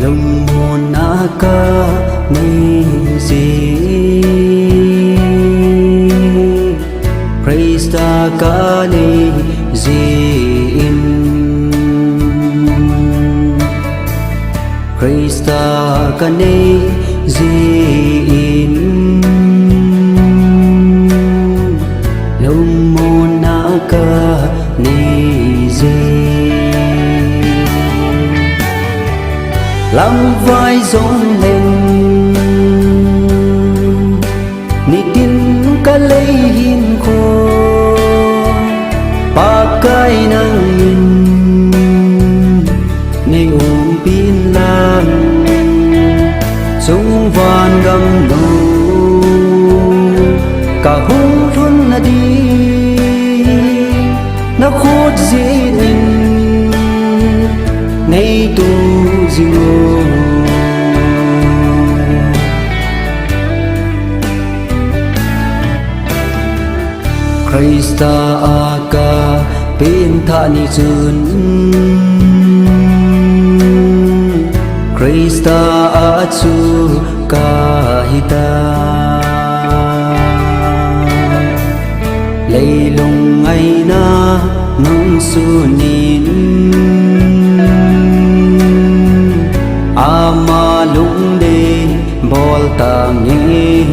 lông hồn ca ni gì praise ta ca ni gì in praise ta ca ni gì in lông hồn ca ni gì làm vai giống lên ni tin cả lấy hin khô pa cái nang in ni pin lang sung van gam no cả hung run na đi na khốt gì in nay tu zingo Krista aka pinta ni chun Krista achu kahita leilung ai na nung sunin ama lung de bol tang nghe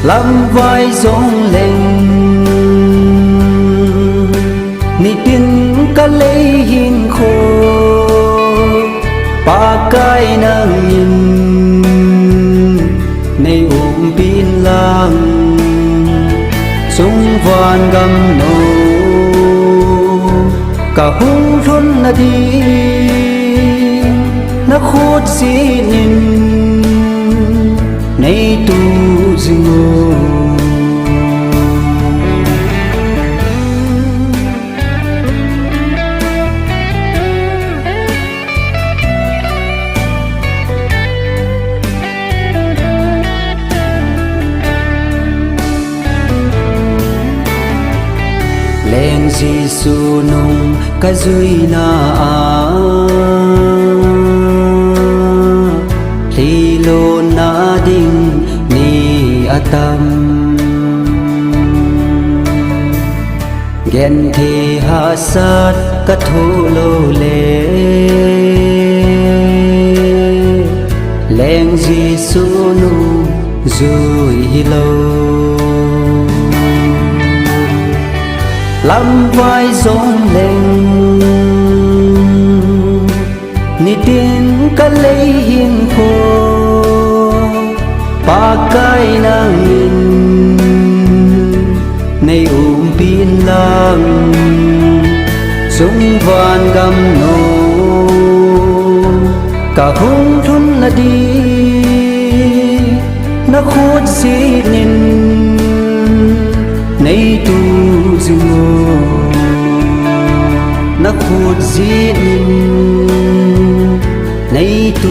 làm vai giống lên ni tin cả lấy hin khô pa cái nang nhìn nay pin lang sung van gam no cả hung run na đi na khốt gì nín nay tu zingo lên Giêsu nung cái dưới na thì lô na ding ni atam gen thì hạ sát cái thô lô lê lên Giêsu nung dưới lâu làm vai giống lên ni tin cả lấy hin khô pa cái nang in nay pin lang sung van gam no cả hung run na đi na khốt gì nín nay tu zingo na khốt gì nín nay tu